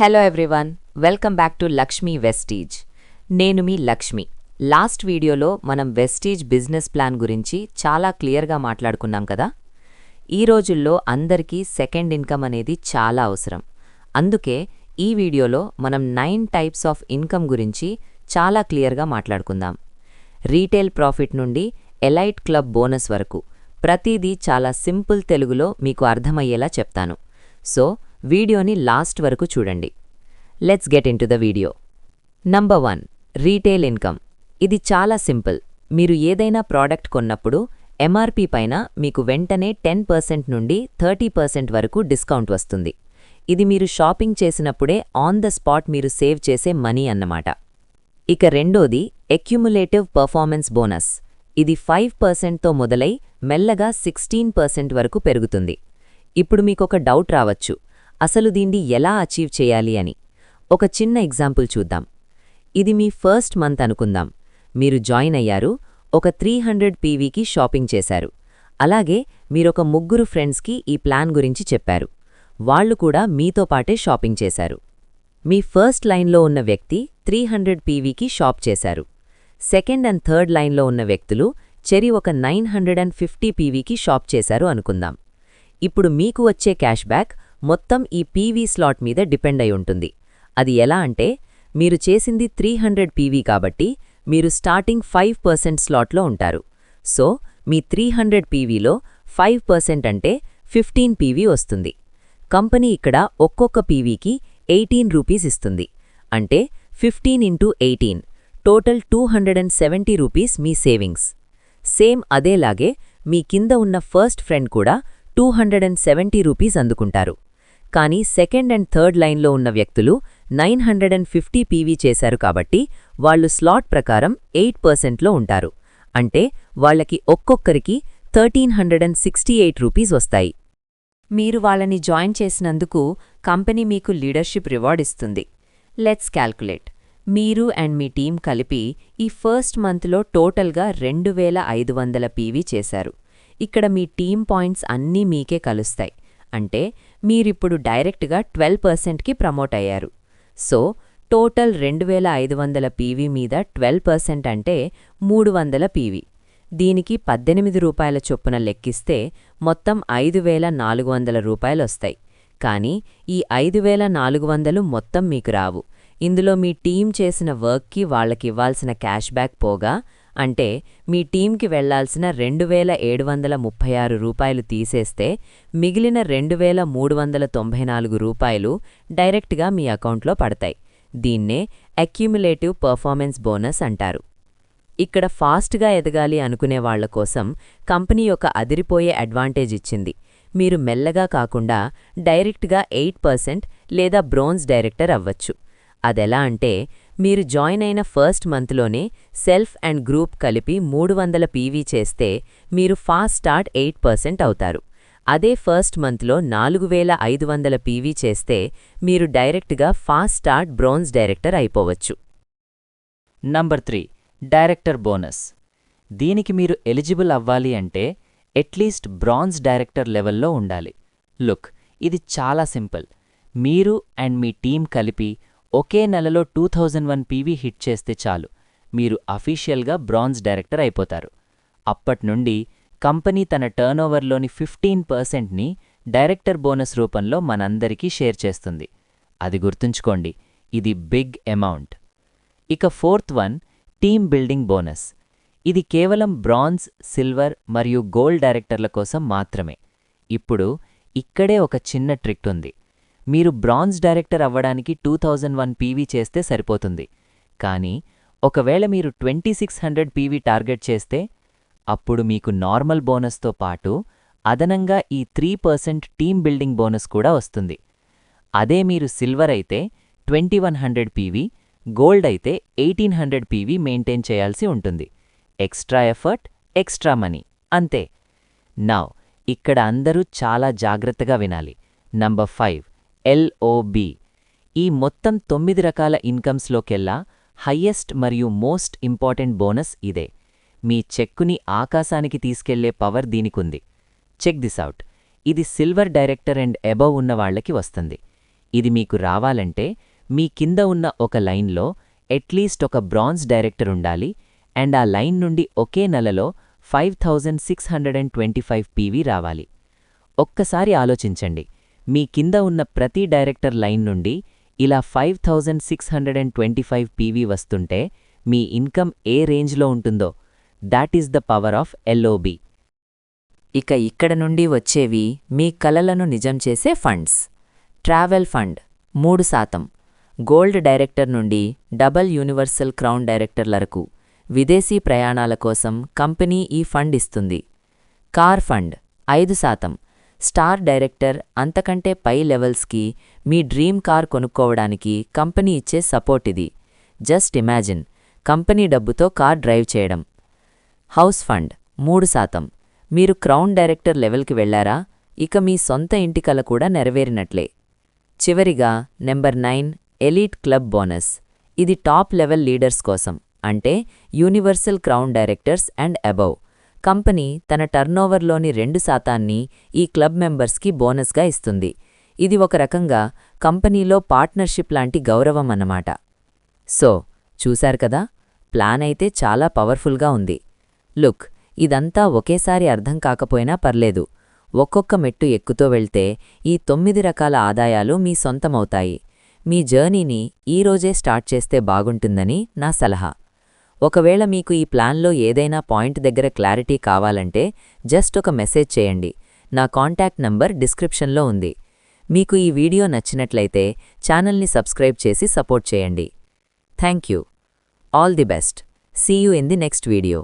Hello everyone, welcome back to Lakshmi Vestige. నేను మీ Lakshmi. Last వీడియోలో మనం వెస్టీజ్ బిజినెస్ ప్లాన్ గురించి చాలా క్లియర్గా మాట్లాడుకున్నాం కదా. ఈ రోజుల్లో అందరికీ సెకండ్ ఇన్కమ్ అనేది చాలా అవసరం. అందుకే ఈ వీడియోలో మనం 9 టైప్స్ ఆఫ్ ఇన్కమ్ గురించి చాలా క్లియర్గా మాట్లాడుకుందాం. రీటైల్ ప్రాఫిట్ నుండి ఎలైట్ క్లబ్ బోనస్ వరకు ప్రతిదీ చాలా సింపుల్ తెలుగులో మీకు అర్థమయ్యేలా చెప్తాను. సో వీడియోని లాస్ట్ వరకు చూడండి. Let's get in to the video. Number 1, retail income. ఇది చాలా సింపుల్. మీరు ఏదైనా ప్రోడక్ట్ కొన్నప్పుడు ఎంఆర్పీ పైన మీకు వెంటనే 10% నుండి 30% వరకు డిస్కౌంట్ వస్తుంది. ఇది మీరు షాపింగ్ చేసినప్పుడే ఆన్ ద స్పాట్ మీరు సేవ్ చేసే మనీ అన్నమాట. ఇక రెండోది అక్యుములేటివ్ పర్ఫార్మెన్స్ బోనస్. ఇది 5%తో మొదలై మెల్లగా 16% వరకు పెరుగుతుంది. ఇప్పుడు మీకొక డౌట్ రావచ్చు, అసలు దీన్ని ఎలా అచీవ్ చేయాలి అని. ఒక చిన్న ఎగ్జాంపుల్ చూద్దాం. ఇది మీ ఫస్ట్ మంత్ అనుకుందాం. మీరు జాయిన్ అయ్యారు, ఒక 300 పీవీకి షాపింగ్ చేశారు. అలాగే మీరొక ముగ్గురు ఫ్రెండ్స్కి ఈ ప్లాన్ గురించి చెప్పారు. వాళ్లు కూడా మీతో పాటే షాపింగ్ చేశారు. మీ ఫస్ట్ లైన్లో ఉన్న వ్యక్తి 300 పీవీకి షాప్ చేశారు. సెకండ్ అండ్ థర్డ్ లైన్లో ఉన్న వ్యక్తులు చెరి ఒక 950 పీవీకి షాప్ చేశారు అనుకుందాం. ఇప్పుడు మీకు వచ్చే క్యాష్ బ్యాక్ మొత్తం ఈ పీవీ స్లాట్ మీద డిపెండ్ అయి ఉంటుంది. అది ఎలా అంటే, మీరు చేసింది 300 పీవీ కాబట్టి మీరు స్టార్టింగ్ 5% స్లాట్లో ఉంటారు. సో మీ 300 పీవీలో 5% అంటే 15 పీవీ వస్తుంది. కంపెనీ ఇక్కడ ఒక్కొక్క పీవీకి 18 రూపీస్ ఇస్తుంది. అంటే 15 ఇంటూ 18 టోటల్ 270 రూపీస్ మీ సేవింగ్స్. సేమ్ అదేలాగే మీ కింద ఉన్న ఫస్ట్ ఫ్రెండ్ కూడా 270 రూపీస్ అందుకుంటారు. కానీ సెకండ్ అండ్ థర్డ్ లైన్లో ఉన్న వ్యక్తులు 950 పీవీ చేశారు కాబట్టి వాళ్లు స్లాట్ ప్రకారం 8%లో ఉంటారు. అంటే వాళ్లకి ఒక్కొక్కరికి 1368 రూపీస్ వస్తాయి. మీరు వాళ్ళని జాయిన్ చేసినందుకు కంపెనీ మీకు లీడర్షిప్ రివార్డ్ ఇస్తుంది. Let's calculate. మీరు అండ్ మీ టీం కలిపి ఈ ఫస్ట్ మంత్లో టోటల్గా 2500 పీవీ చేశారు. ఇక్కడ మీ టీమ్ పాయింట్స్ అన్నీ మీకే కలుస్తాయి. అంటే మీరిప్పుడు డైరెక్ట్గా 12%కి ప్రమోట్ అయ్యారు. సో టోటల్ 2500 పీవీ మీద 12% అంటే 300 పీవీ. దీనికి 18 రూపాయల చొప్పున లెక్కిస్తే మొత్తం 5400 రూపాయలొస్తాయి. కానీ ఈ 5400 మొత్తం మీకు రావు. ఇందులో మీ టీం చేసిన వర్క్కి వాళ్లకివ్వాల్సిన క్యాష్ బ్యాక్ పోగా, అంటే మీ టీంకి వెళ్లాల్సిన 2736 రూపాయలు తీసేస్తే మిగిలిన 2394 రూపాయలు డైరెక్ట్గా మీ అకౌంట్లో పడతాయి. దీన్నే అక్యుములేటివ్ పర్ఫార్మెన్స్ బోనస్ అంటారు. ఇక్కడ ఫాస్ట్గా ఎదగాలి అనుకునే వాళ్ల కోసం కంపెనీ ఒక అదిరిపోయే అడ్వాంటేజ్ ఇచ్చింది. మీరు మెల్లగా కాకుండా డైరెక్ట్గా 8% లేదా బ్రోంజ్ డైరెక్టర్ అవ్వచ్చు. అదెలా అంటే, మీరు జాయిన్ అయిన ఫస్ట్ మంత్లోనే సెల్ఫ్ అండ్ గ్రూప్ కలిపి 300 పీవీ చేస్తే మీరు ఫాస్ట్ స్టార్ట్ 8% అవుతారు. అదే ఫస్ట్ మంత్లో 4500 పీవీ చేస్తే మీరు డైరెక్ట్గా ఫాస్ట్ స్టార్ట్ బ్రోంజ్ డైరెక్టర్ అయిపోవచ్చు. Number 3, director bonus. దీనికి మీరు ఎలిజిబుల్ అవ్వాలి అంటే అట్లీస్ట్ బ్రాంజ్ డైరెక్టర్ లెవెల్లో ఉండాలి. లుక్, ఇది చాలా సింపుల్. మీరు అండ్ మీ టీం కలిపి ఒకే నెలలో 2001 పీవీ హిట్ చేస్తే చాలు, మీరు అఫీషియల్గా బ్రాంజ్ డైరెక్టర్ అయిపోతారు. అప్పట్నుండి కంపెనీ తన టర్నోవర్లోని 15%ని డైరెక్టర్ బోనస్ రూపంలో మనందరికీ షేర్ చేస్తుంది. అది గుర్తుంచుకోండి, ఇది బిగ్ అమౌంట్. ఇక fourth one, team building bonus. ఇది కేవలం బ్రాంజ్, సిల్వర్ మరియు గోల్డ్ డైరెక్టర్ల కోసం మాత్రమే. ఇప్పుడు ఇక్కడే ఒక చిన్న ట్రిక్ ఉంది. మీరు బ్రాంజ్ డైరెక్టర్ అవ్వడానికి 2001 పీవీ చేస్తే సరిపోతుంది. కానీ ఒకవేళ మీరు 2600 పీవీ టార్గెట్ చేస్తే అప్పుడు మీకు నార్మల్ బోనస్తో పాటు అదనంగా ఈ 3% టీమ్ బిల్డింగ్ బోనస్ కూడా వస్తుంది. అదే మీరు సిల్వర్ అయితే 2100 పీవీ, గోల్డ్ అయితే 1800 పీవీ మెయింటైన్ చేయాల్సి ఉంటుంది. ఎక్స్ట్రా ఎఫర్ట్, ఎక్స్ట్రా మనీ, అంతే. నౌ ఇక్కడ అందరూ చాలా జాగ్రత్తగా వినాలి. Number 5, LOB. ఈ మొత్తం 9 రకాల ఇన్కమ్స్లోకెల్లా హయ్యెస్ట్ మరియు మోస్ట్ ఇంపార్టెంట్ బోనస్ ఇదే. మీ చెక్కుని ఆకాశానికి తీసుకెళ్లే పవర్ దీనికుంది. Check this out. ఇది సిల్వర్ డైరెక్టర్ అండ్ అబవ్ ఉన్నవాళ్లకి వస్తుంది. ఇది మీకు రావాలంటే మీ కింద ఉన్న ఒక లైన్లో అట్లీస్ట్ ఒక బ్రాంజ్ డైరెక్టర్ ఉండాలి అండ్ ఆ లైన్ నుండి ఒకే నెలలో 5625 పీవీ రావాలి. ఒక్కసారి ఆలోచించండి, మీ కింద ఉన్న ప్రతి డైరెక్టర్ లైన్ నుండి ఇలా 5625 పీవీ వస్తుంటే మీ ఇన్కమ్ ఏ రేంజ్లో ఉంటుందో. That is the power of LOB. ఇక ఇక్కడ నుండి వచ్చేవి మీ కలలను నిజం చేసే funds. Travel fund 3%, gold director నుండి డబల్ యూనివర్సల్ క్రౌన్ డైరెక్టర్ వరకు విదేశీ ప్రయాణాల కోసం కంపెనీ ఈ ఫండ్ ఇస్తుంది. కార్ ఫండ్ 5%, స్టార్ డైరెక్టర్ అంతకంటే పై లెవెల్స్కి మీ డ్రీమ్ కార్ కొనుక్కోవడానికి కంపెనీ ఇచ్చే సపోర్ట్ ఇది. జస్ట్ ఇమాజిన్, కంపెనీ డబ్బుతో కార్ డ్రైవ్ చేయడం. హౌస్ ఫండ్ 3%, మీరు క్రౌన్ డైరెక్టర్ లెవెల్కి వెళ్లారా, ఇక మీ సొంత ఇంటి కల కూడా నెరవేరినట్లే. చివరిగా నెంబర్ 9, ఎలీట్ క్లబ్ బోనస్. ఇది టాప్ లెవెల్ లీడర్స్ కోసం, అంటే universal crown directors and above. Company తన టర్నోవర్లోని 2% ఈ క్లబ్ మెంబర్స్కి బోనస్గా ఇస్తుంది. ఇది ఒక రకంగా కంపెనీలో పార్ట్నర్షిప్ లాంటి గౌరవం అన్నమాట. సో చూశారు కదా, ప్లాన్ అయితే చాలా పవర్ఫుల్గా ఉంది. లుక్, ఇదంతా ఒకేసారి అర్థం కాకపోయినా పర్లేదు. ఒక్కొక్క మెట్టు ఎక్కుతూ వెళ్తే ఈ 9 రకాల ఆదాయాలు మీ సొంతమవుతాయి. మీ జర్నీని ఈరోజే స్టార్ట్ చేస్తే బాగుంటుందని నా సలహా. ఒకవేళ మీకు ఈ ప్లాన్లో ఏదైనా పాయింట్ దగ్గర క్లారిటీ కావాలంటే జస్ట్ ఒక మెసేజ్ చేయండి. నా కాంటాక్ట్ నంబర్ డిస్క్రిప్షన్లో ఉంది. మీకు ఈ వీడియో నచ్చినట్లయితే ఛానల్ని సబ్స్క్రైబ్ చేసి సపోర్ట్ చేయండి. Thank you. All the best. See you in the next video.